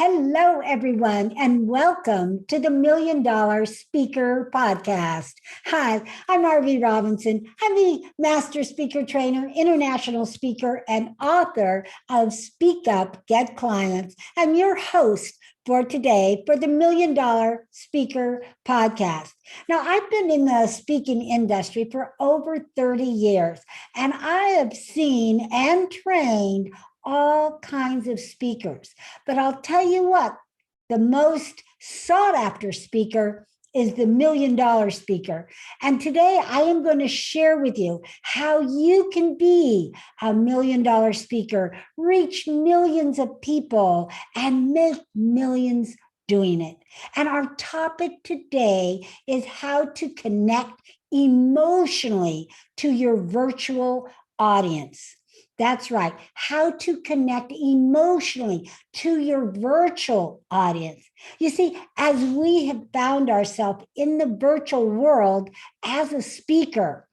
Hello, everyone, and welcome to the Million Dollar Speaker Podcast. Hi, I'm Arvee Robinson. I'm the Master Speaker Trainer, International Speaker, and author of Speak Up, Get Clients. I'm your host for today for the Million Dollar Speaker Podcast. Now, I've been in the speaking industry for over 30 years, and I have seen and trained all kinds of speakers. But I'll tell you what, the most sought after speaker is the million dollar speaker. And today I am going to share with you how you can be a million dollar speaker, reach millions of people, and make millions doing it. And our topic today is how to connect emotionally to your virtual audience. That's right. How to connect emotionally to your virtual audience. You see, as we have found ourselves in the virtual world as a speaker,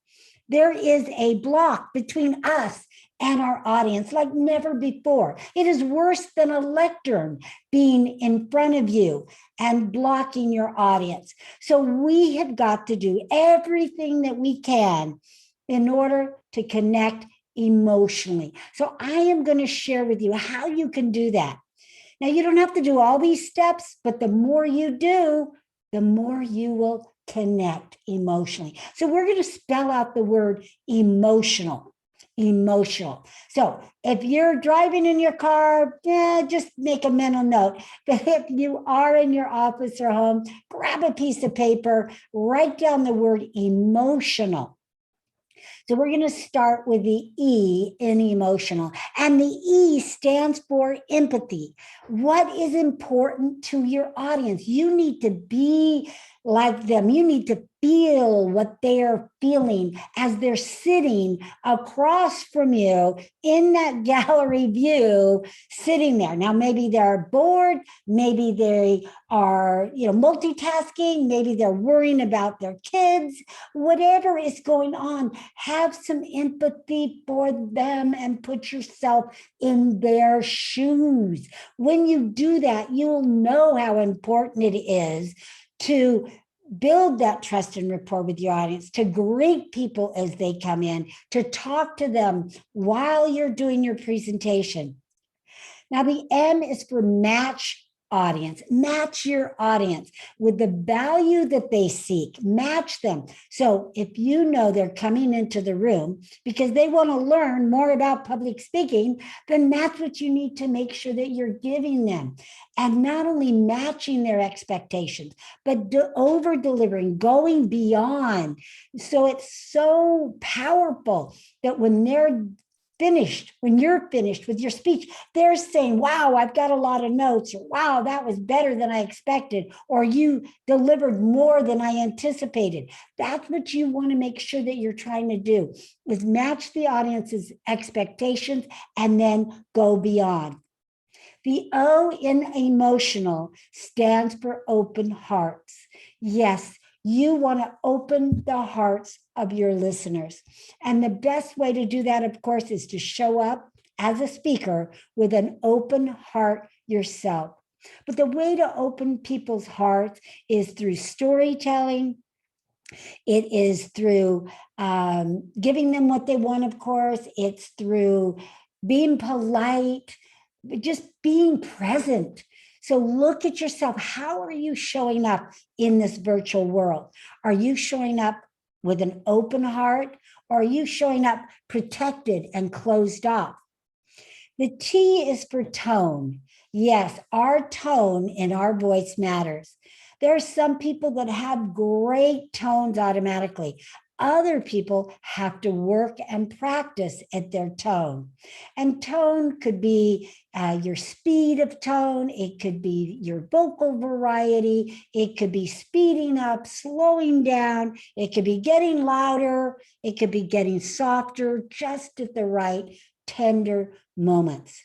there is a block between us and our audience like never before. It is worse than a lectern being in front of you and blocking your audience. So we have got to do everything that we can in order to connect emotionally. So I am going to share with you how you can do that. Now, you don't have to do all these steps, but the more you do, the more you will connect emotionally. So we're going to spell out the word emotional. Emotional. So if you're driving in your car, just make a mental note. But if you are in your office or home, grab a piece of paper, write down the word emotional. So we're going to start with the E in emotional. And the E stands for empathy. What is important to your audience? You need to be like them. You need to feel what they are feeling as they're sitting across from you in that gallery view, sitting there. Now, maybe they're bored. Maybe they are, multitasking. Maybe they're worrying about their kids. Whatever is going on, have some empathy for them and put yourself in their shoes. When you do that, you'll know how important it is to build that trust and rapport with your audience, to greet people as they come in, to talk to them while you're doing your presentation. Now, the M is for match audience. Match your audience with the value that they seek. Match them. So if you know they're coming into the room because they want to learn more about public speaking, then that's what you need to make sure that you're giving them. And not only matching their expectations, but over delivering, going beyond. So it's so powerful that when they're finished, when you're finished with your speech, they're saying, wow, I've got a lot of notes, or wow, that was better than I expected, or you delivered more than I anticipated. That's what you want to make sure that you're trying to do, is match the audience's expectations and then go beyond. The O in emotional stands for open hearts. Yes, you want to open the hearts of your listeners. And the best way to do that, of course, is to show up as a speaker with an open heart yourself. But the way to open people's hearts is through storytelling. It is through giving them what they want, of course. It's through being polite, just being present. So look at yourself. How are you showing up in this virtual world? Are you showing up with an open heart, or are you showing up protected and closed off? The T is for tone. Yes, our tone in our voice matters. There are some people that have great tones automatically. Other people have to work and practice at their tone. And tone could be your speed of tone. It could be your vocal variety. It could be speeding up, slowing down. It could be getting louder. It could be getting softer, just at the right tender moments.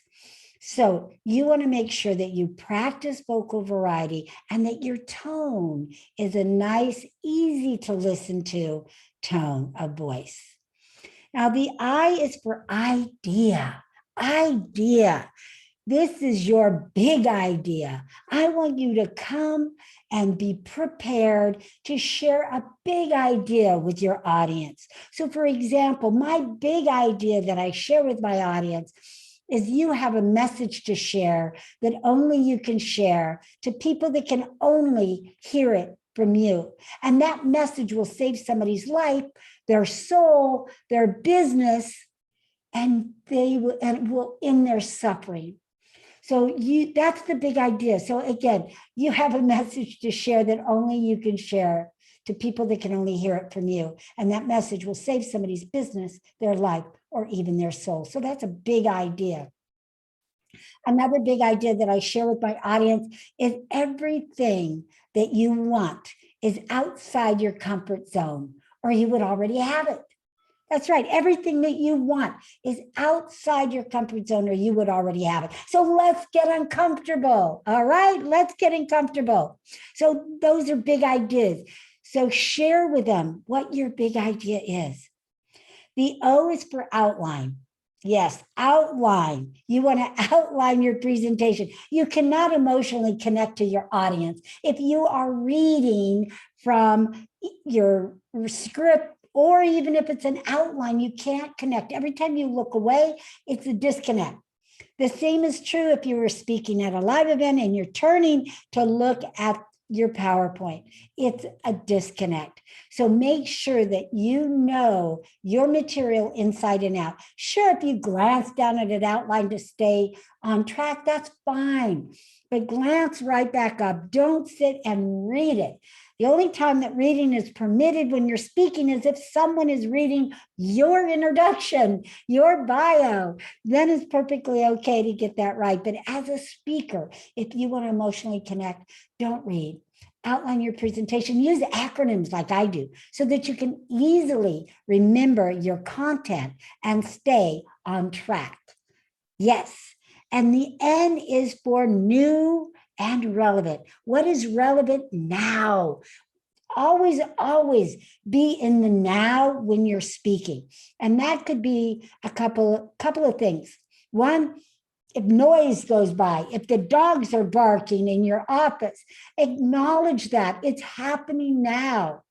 So you want to make sure that you practice vocal variety and that your tone is a nice, easy to listen to tone of voice. Now, the I is for idea. Idea. This is your big idea. I want you to come and be prepared to share a big idea with your audience. So, for example, my big idea that I share with my audience is you have a message to share that only you can share to people that can only hear it from you. And that message will save somebody's life, their soul, their business, and they will, and it will end their suffering. So that's the big idea. So again, you have a message to share that only you can share to people that can only hear it from you. And that message will save somebody's business, their life, or even their soul. So that's a big idea. Another big idea that I share with my audience is everything that you want is outside your comfort zone, or you would already have it. That's right. Everything that you want is outside your comfort zone, or you would already have it. So let's get uncomfortable. All right. Let's get uncomfortable. So those are big ideas. So share with them what your big idea is. The O is for outline. Yes, outline. You want to outline your presentation. You cannot emotionally connect to your audience if you are reading from your script, or even if it's an outline, you can't connect. Every time you look away, it's a disconnect. The same is true if you were speaking at a live event and you're turning to look at your PowerPoint. It's a disconnect. So make sure that you know your material inside and out. Sure, if you glance down at an outline to stay on track, that's fine. But glance right back up. Don't sit and read it. The only time that reading is permitted when you're speaking is if someone is reading your introduction, your bio, then it's perfectly okay to get that right. But as a speaker, if you want to emotionally connect, don't read. Outline your presentation. Use acronyms like I do so that you can easily remember your content and stay on track. Yes. And the N is for new and relevant. What is relevant now? Always be in the now when you're speaking. And that could be a couple of things. One, if noise goes by, if the dogs are barking in your office, acknowledge that it's happening now.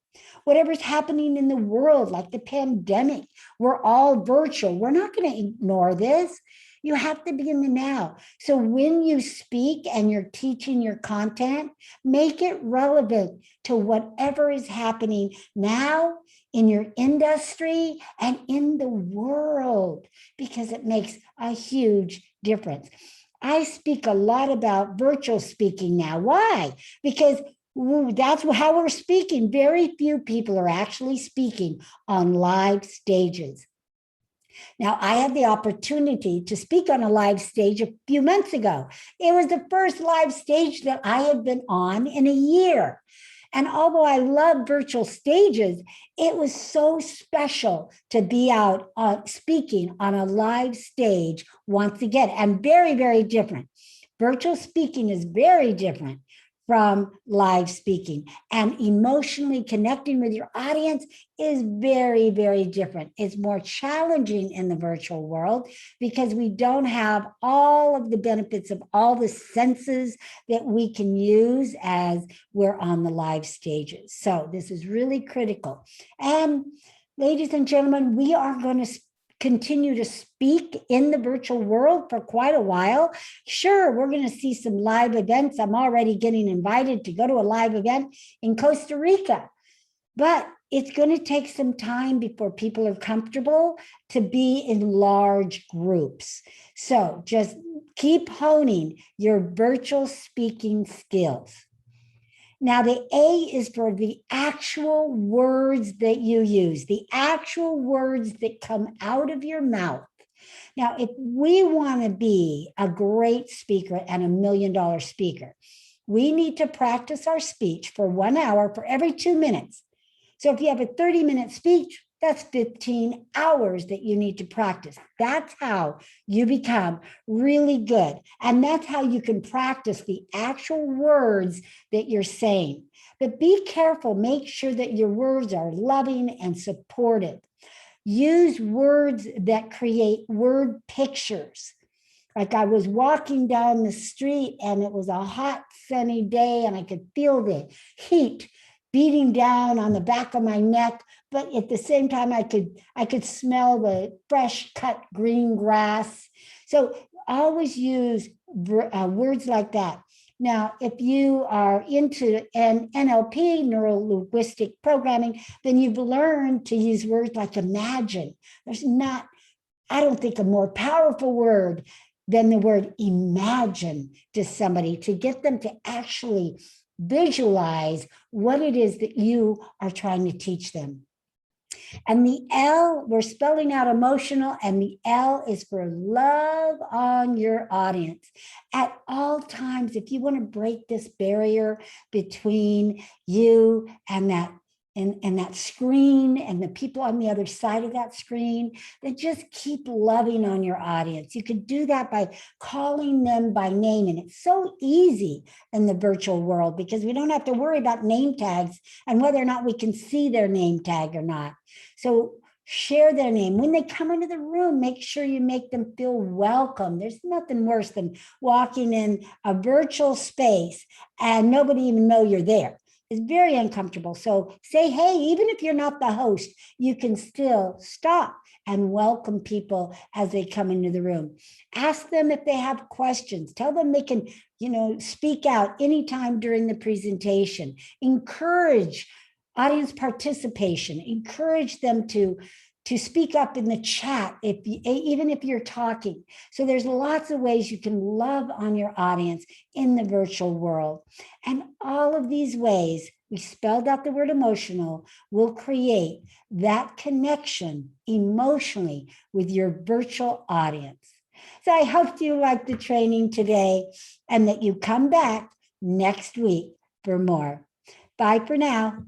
Whatever's happening in the world, like the pandemic, we're all virtual. We're not going to ignore this. You have to be in the now. So when you speak and you're teaching your content, make it relevant to whatever is happening now in your industry and in the world, because it makes a huge difference. I speak a lot about virtual speaking now. Why? Because that's how we're speaking. Very few people are actually speaking on live stages. Now, I had the opportunity to speak on a live stage a few months ago. It was the first live stage that I had been on in a year. And although I love virtual stages, it was so special to be out speaking on a live stage once again, and very, very different. Virtual speaking is very different from live speaking, and emotionally connecting with your audience is very, very different. It's more challenging in the virtual world because we don't have all of the benefits of all the senses that we can use as we're on the live stages. So this is really critical. And ladies and gentlemen, we are going to continue to speak in the virtual world for quite a while. Sure, we're going to see some live events. I'm already getting invited to go to a live event in Costa Rica, but it's going to take some time before people are comfortable to be in large groups. So just keep honing your virtual speaking skills. Now, the A is for the actual words that you use, the actual words that come out of your mouth. Now, if we want to be a great speaker and $1 million speaker, we need to practice our speech for 1 hour for every 2 minutes. So if you have a 30-minute speech, that's 15 hours that you need to practice. That's how you become really good. And that's how you can practice the actual words that you're saying. But be careful, make sure that your words are loving and supportive. Use words that create word pictures. Like I was walking down the street and it was a hot, sunny day and I could feel the heat beating down on the back of my neck, but at the same time I could smell the fresh cut green grass. So always use words like that. Now, if you are into an NLP, neuro linguistic programming, then you've learned to use words like imagine. There's not, I don't think, a more powerful word than the word imagine to somebody, to get them to actually visualize what it is that you are trying to teach them. And the L, we're spelling out emotional, and the L is for love on your audience. At all times, if you want to break this barrier between you and that screen and the people on the other side of that screen, then just keep loving on your audience. You could do that by calling them by name. And it's so easy in the virtual world because we don't have to worry about name tags and whether or not we can see their name tag or not. So share their name. When they come into the room, make sure you make them feel welcome. There's nothing worse than walking in a virtual space and nobody even know you're there. It's very uncomfortable. So say, hey, even if you're not the host, you can still stop and welcome people as they come into the room. Ask them if they have questions. Tell them they can, speak out anytime during the presentation. Encourage audience participation. Encourage them to speak up in the chat, even if you're talking. So there's lots of ways you can love on your audience in the virtual world. And all of these ways, we spelled out the word emotional, will create that connection emotionally with your virtual audience. So I hope you liked the training today and that you come back next week for more. Bye for now.